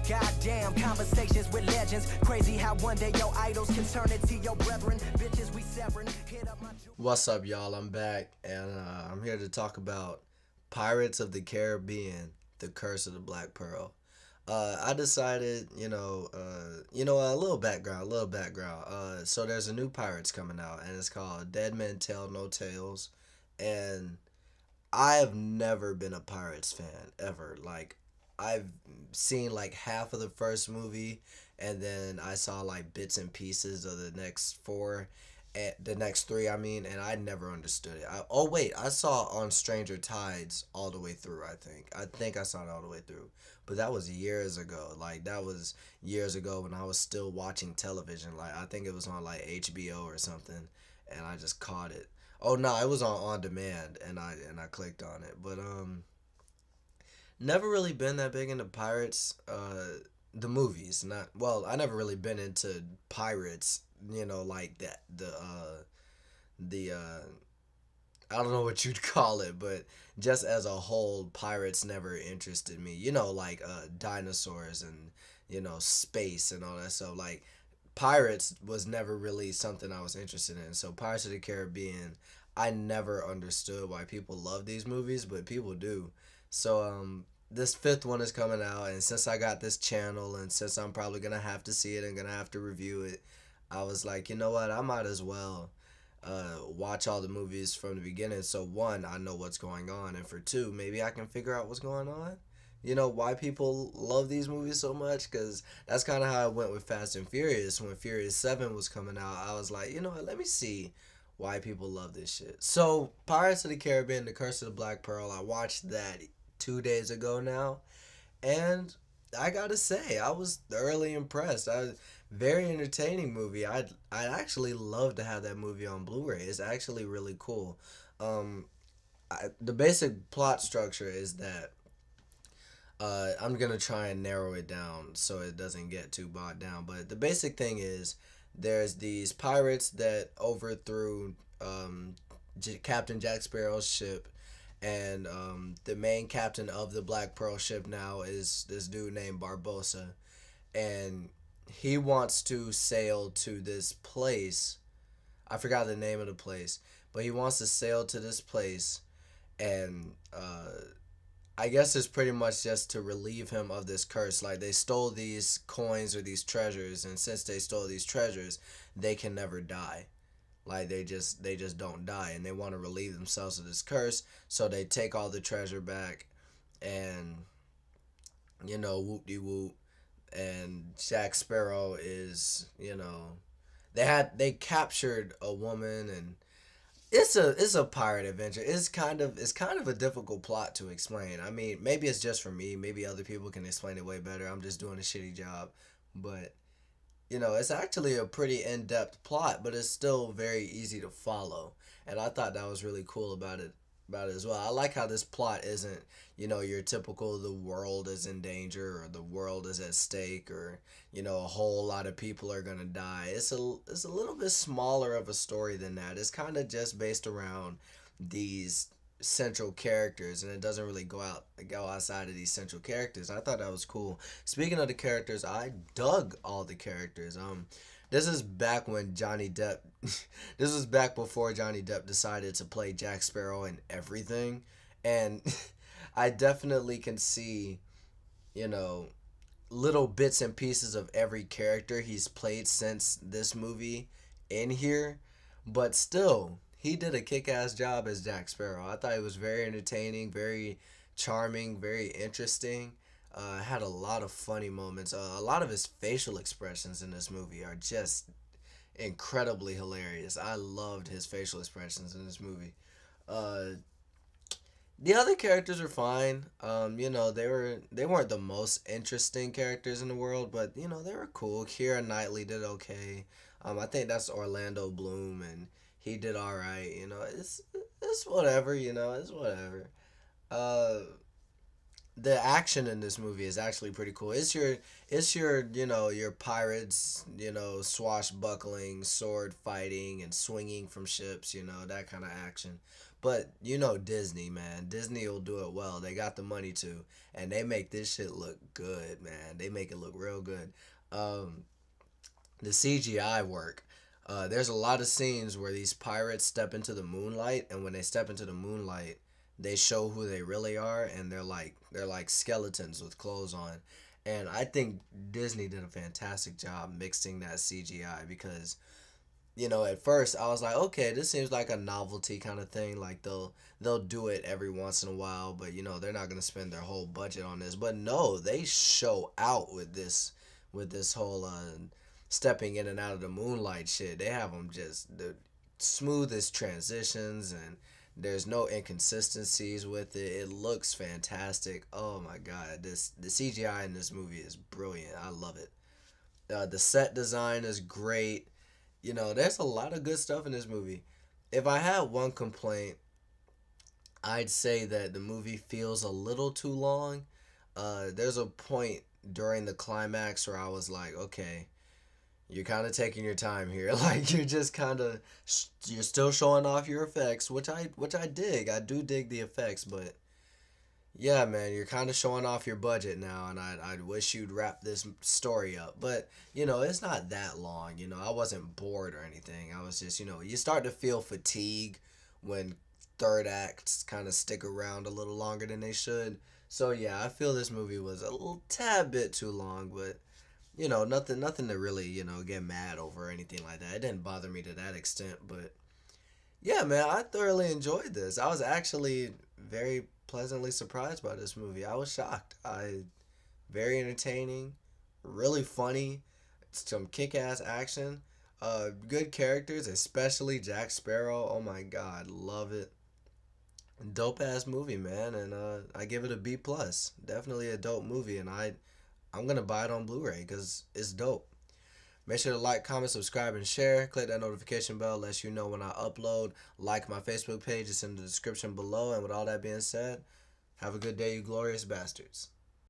Goddamn, conversations with legends. Crazy how one day your idols can turn into your brethren. Bitches we severing. Hit up my. What's up, y'all? I'm back, and I'm here to talk about Pirates of the Caribbean: The Curse of the Black Pearl. I decided, a little background. So there's a new Pirates coming out, and it's called Dead Men Tell No Tales, and I have never been a Pirates fan ever. Like, I've seen like half of the first movie, and then I saw like bits and pieces of the next four, and the next three. I mean, and I never understood it. I saw On Stranger Tides all the way through. I think I saw it all the way through, but that was years ago. Like that was years ago when I was still watching television. Like I think it was on like HBO or something, and I just caught it. Oh no, it was on demand, and I clicked on it. But never really been that big into pirates. The movies, not well. I never really been into pirates. Like that. The I don't know what you'd call it, but just as a whole, pirates never interested me. Like dinosaurs and space and all that stuff. Like pirates was never really something I was interested in. So Pirates of the Caribbean, I never understood why people love these movies, but people do. So this fifth one is coming out, and since I got this channel, and since I'm probably gonna have to see it and gonna have to review it, I was like, you know what, I might as well watch all the movies from the beginning. So one, I know what's going on, and for two, maybe I can figure out what's going on. Why people love these movies so much, because that's kind of how I went with Fast and Furious. When Furious 7 was coming out, I was like, you know what, let me see why people love this shit. So Pirates of the Caribbean: The Curse of the Black Pearl, I watched that 2 days ago now, and I gotta say, I was thoroughly impressed. Very entertaining movie. I'd actually love to have that movie on Blu-ray. It's actually really cool. The basic plot structure is that I'm gonna try and narrow it down so it doesn't get too bogged down. But the basic thing is there's these pirates that overthrew Captain Jack Sparrow's ship, and the main captain of the Black Pearl ship now is this dude named Barbossa, and he wants to sail to this place. I forgot the name of the place, but he wants to sail to this place, and I guess it's pretty much just to relieve him of this curse. Like, they stole these coins or these treasures, and since they stole these treasures, they can never de. Like, they just don't die, and they want to relieve themselves of this curse, so they take all the treasure back, and whoop de whoop. And Jack Sparrow is, they captured a woman, and it's a pirate adventure. It's kind of a difficult plot to explain. I mean, maybe it's just for me. Maybe other people can explain it way better. I'm just doing a shitty job. But it's actually a pretty in-depth plot, but it's still very easy to follow. And I thought that was really cool about it as well. I like how this plot isn't, your typical the world is in danger or the world is at stake, or a whole lot of people are gonna die. It's a little bit smaller of a story than that. It's kind of just based around these central characters, and it doesn't really go outside of these central characters. I thought that was cool. Speaking of the characters, I dug all the characters. This is back when Johnny Depp. This was back before Johnny Depp decided to play Jack Sparrow in everything, and I definitely can see, little bits and pieces of every character he's played since this movie in here, but still, he did a kick-ass job as Jack Sparrow. I thought it was very entertaining, very charming, very interesting. Had a lot of funny moments. A lot of his facial expressions in this movie are just incredibly hilarious. I loved his facial expressions in this movie. The other characters were fine. They weren't the most interesting characters in the world, but they were cool. Keira Knightley did okay. I think that's Orlando Bloom, and he did all right. It's whatever. It's whatever. The action in this movie is actually pretty cool. It's your your pirates, swashbuckling, sword fighting, and swinging from ships, that kind of action. But you know Disney, man. Disney will do it well. They got the money to, and they make this shit look good, man. They make it look real good. Um, the CGI work. There's a lot of scenes where these pirates step into the moonlight, and when they step into the moonlight, they show who they really are, and they're like skeletons with clothes on. And I think Disney did a fantastic job mixing that CGI because at first I was like, okay, this seems like a novelty kind of thing. Like they'll do it every once in a while, but they're not gonna spend their whole budget on this. But no, they show out with this whole stepping in and out of the moonlight shit. They have them just the smoothest transitions, and there's no inconsistencies with it. It looks fantastic. Oh my god, the CGI in this movie is brilliant. I love it. The set design is great. There's a lot of good stuff in this movie. If I had one complaint, I'd say that the movie feels a little too long. There's a point during the climax where I was like, okay, you're kind of taking your time here. Like you're just kind of you're still showing off your effects, which I dig. I do dig the effects, but yeah, man, you're kind of showing off your budget now, and I wish you'd wrap this story up. But it's not that long. I wasn't bored or anything. I was just, you start to feel fatigue when third acts kind of stick around a little longer than they should. So yeah, I feel this movie was a little tad bit too long, but nothing to really get mad over or anything like that. It didn't bother me to that extent, but yeah, man, I thoroughly enjoyed this. I was actually very pleasantly surprised by this movie. I was shocked. Very entertaining, really funny, some kick-ass action, good characters, especially Jack Sparrow. Oh my god, love it. Dope ass movie, man, and I give it a B plus. Definitely a dope movie, and I'm gonna buy it on Blu-ray because it's dope. Make sure to like, comment, subscribe, and share. Click that notification bell, lets you know when I upload. Like my Facebook page, it's in the description below. And with all that being said, have a good day, you glorious bastards.